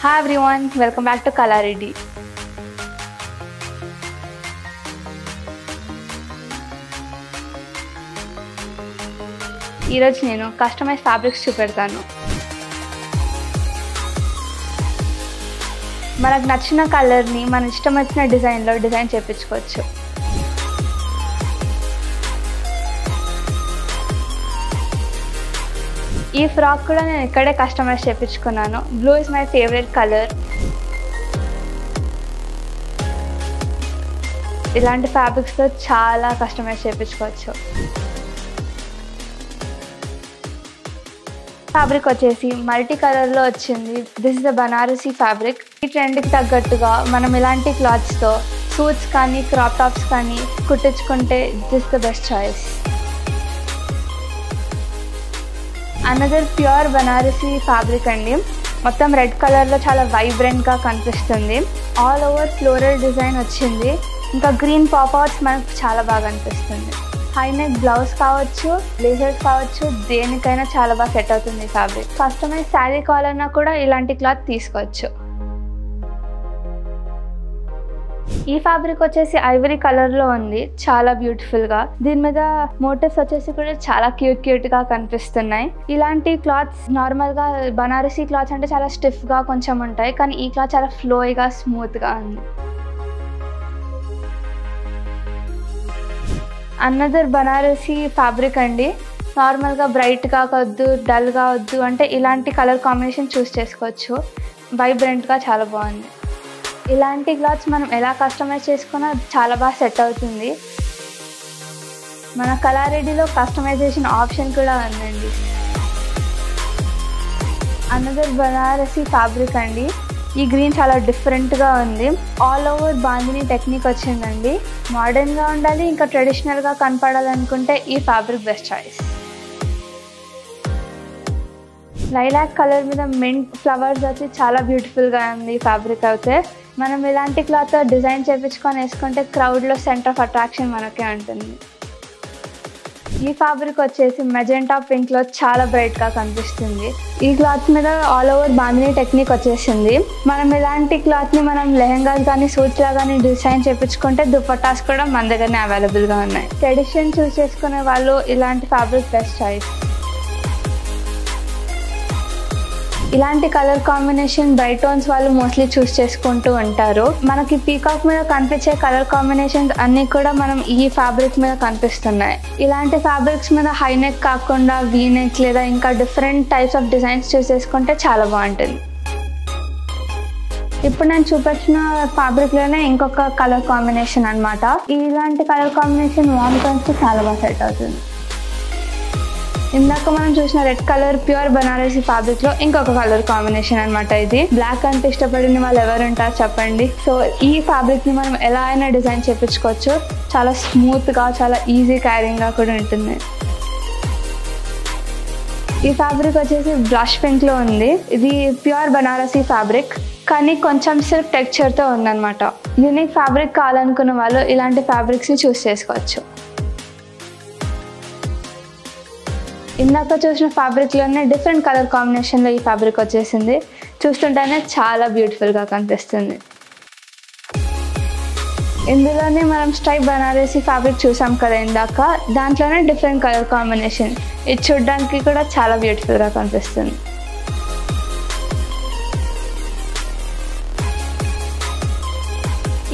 Hi everyone, welcome back to Kalareddy. ఈరోజు నేను customise fabrics చూపెడతాను. మనకు నచ్చిన కలర్ని మన ఇష్టం వచ్చిన డిజైన్లో డిజైన్ చేయించుకోవచ్చు. ఈ ఫ్రాక్ కూడా నేను ఇక్కడే కస్టమైజ్ చేయించుకున్నాను. Blue is my favourite colour. ఇలాంటి ఫ్యాబ్రిక్స్తో చాలా కస్టమైజ్ చేయించుకోవచ్చు. ఫ్యాబ్రిక్ వచ్చేసి మల్టీ కలర్లో వచ్చింది. This is the Banarasi fabric. ఈ ట్రెండ్కి తగ్గట్టుగా మనం ఇలాంటి క్లాత్స్తో సూట్స్ కానీ క్రాప్ టాప్స్ కానీ కుట్టించుకుంటే this the best choice. Another pure Banarasi fabric అండి. మొత్తం రెడ్ కలర్లో చాలా వైబ్రెంట్గా కనిపిస్తుంది. ఆల్ ఓవర్ ఫ్లోరల్ డిజైన్ వచ్చింది. ఇంకా గ్రీన్ పాపౌట్స్ మనకు చాలా బాగా అనిపిస్తుంది. హై నెక్ బ్లౌజ్ కావచ్చు, బ్లేజర్స్ కావచ్చు, దేనికైనా చాలా బాగా సెట్ అవుతుంది ఈ ఫ్యాబ్రిక్. కస్టమైజ్ శారీ కావాలన్నా కూడా ఇలాంటి క్లాత్ తీసుకోవచ్చు. ఈ ఫ్యాబ్రిక్ వచ్చేసి ఐవరీ కలర్లో ఉంది, చాలా బ్యూటిఫుల్గా. దీని మీద మోటివ్స్ వచ్చేసి కూడా చాలా క్యూట్గా కనిపిస్తున్నాయి. ఇలాంటి క్లాత్స్ నార్మల్గా బనారసీ క్లాత్స్ అంటే చాలా స్టిఫ్గా కొంచెం ఉంటాయి, కానీ ఈ క్లాత్ చాలా ఫ్లోయిగా స్మూత్గా ఉంది. అనదర్ బనారసీ ఫ్యాబ్రిక్ అండి. నార్మల్గా బ్రైట్గా వద్దు, డల్గా వద్దు అంటే ఇలాంటి కలర్ కాంబినేషన్ చూస్ చేసుకోవచ్చు. వైబ్రెంట్గా చాలా బాగుంది. ఇలాంటి క్లాత్స్ మనం ఎలా కస్టమైజ్ చేసుకున్నా చాలా బాగా సెట్ అవుతుంది. మన కలారెడ్డిలో కస్టమైజేషన్ ఆప్షన్ కూడా ఉందండి. అనదర్ బనారసీ ఫ్యాబ్రిక్ అండి. ఈ గ్రీన్ చాలా డిఫరెంట్గా ఉంది. ఆల్ ఓవర్ బాందిని టెక్నిక్ వచ్చిందండి. మోడర్న్గా ఉండాలి, ఇంకా ట్రెడిషనల్గా కనపడాలనుకుంటే ఈ fabric best choice. Lilac colour మీద మింట్ ఫ్లవర్స్ వచ్చి చాలా బ్యూటిఫుల్గా ఉంది ఈ ఫ్యాబ్రిక్. అయితే మనం ఇలాంటి క్లాత్ డిజైన్ చేయించుకొని వేసుకుంటే క్రౌడ్లో సెంటర్ ఆఫ్ అట్రాక్షన్ మనకే ఉంటుంది. ఈ ఫ్యాబ్రిక్ వచ్చేసి మెజెంటా పింక్లో చాలా బ్రైట్గా కనిపిస్తుంది. ఈ క్లాత్ మీద ఆల్ ఓవర్ బాందిని టెక్నిక్ వచ్చేసింది. మనం ఇలాంటి క్లాత్ని మనం లెహెంగాస్ కానీ సూట్స్లా కానీ డిజైన్ చేయించుకుంటే దుపట్టాస్ కూడా మన దగ్గరనే అవైలబుల్గా ఉన్నాయి. ట్రెడిషన్ చూస్ చేసుకునే వాళ్ళు ఇలాంటి ఫ్యాబ్రిక్ బెస్ట్ చాయిస్. ఇలాంటి కలర్ కాంబినేషన్ బ్రైట్ టోన్స్ వాళ్ళు మోస్ట్లీ చూస్ చేసుకుంటూ ఉంటారు. మనకి పీకాక్ మీద కనిపించే కలర్ కాంబినేషన్స్ అన్నీ కూడా మనం ఈ ఫ్యాబ్రిక్ మీద కనిపిస్తున్నాయి. ఇలాంటి ఫ్యాబ్రిక్స్ మీద హై నెక్ కాకుండా వీ నెక్ లేదా ఇంకా డిఫరెంట్ టైప్స్ ఆఫ్ డిజైన్స్ చూస్ చేసుకుంటే చాలా బాగుంటుంది. ఇప్పుడు నేను చూపించిన ఫ్యాబ్రిక్లోనే ఇంకొక కలర్ కాంబినేషన్ అనమాట. ఇలాంటి కలర్ కాంబినేషన్ వామ్ టోన్స్కి చాలా బాగా సెట్ అవుతుంది. ఇందాక మనం చూసిన red colour pure Banarasi fabric లో ఇంకొక కలర్ కాంబినేషన్ అనమాట. ఇది బ్లాక్ అంటే ఇష్టపడిన వాళ్ళు ఎవరు ఉంటారు చెప్పండి. సో ఈ ఫ్యాబ్రిక్ ని మనం ఎలా అయినా డిజైన్ చేయించుకోవచ్చు. చాలా స్మూత్ గా, చాలా ఈజీ క్యారింగ్ గా కూడా ఉంటుంది. ఈ ఫ్యాబ్రిక్ వచ్చేసి బ్రష్ పింక్ లో ఉంది. ఇది ప్యూర్ బనారసీ ఫ్యాబ్రిక్ కానీ కొంచెం సిల్క్ టెక్స్చర్ తో ఉందన్నమాట. యూనిక్ ఫ్యాబ్రిక్ కావాలనుకున్న వాళ్ళు ఇలాంటి ఫ్యాబ్రిక్స్ ని చూస్ చేసుకోవచ్చు. ఇందాక చూసిన ఫ్యాబ్రిక్లోనే డిఫరెంట్ కలర్ కాంబినేషన్లో ఈ ఫ్యాబ్రిక్ వచ్చేసింది. చూస్తుంటేనే చాలా బ్యూటిఫుల్గా కనిపిస్తుంది. ఇందులోనే మనం స్ట్రైప్ బనారసీ ఫ్యాబ్రిక్ చూసాం కదా ఇందాక, దాంట్లోనే డిఫరెంట్ కలర్ కాంబినేషన్. ఇది చూడడానికి కూడా చాలా బ్యూటిఫుల్గా కనిపిస్తుంది.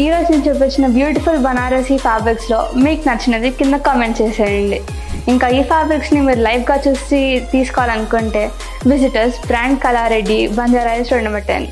ఈరోజు నేను చూపించిన బ్యూటిఫుల్ బనారసీ ఫ్యాబ్రిక్స్లో మీకు నచ్చినది కింద కామెంట్ చేసేయండి. ఇంకా ఈ ఫ్యాబ్రిక్స్ని మీరు లైవ్గా చూసి తీసుకోవాలనుకుంటే visitors brand Kalareddy, Banjara Hills 2 number 10.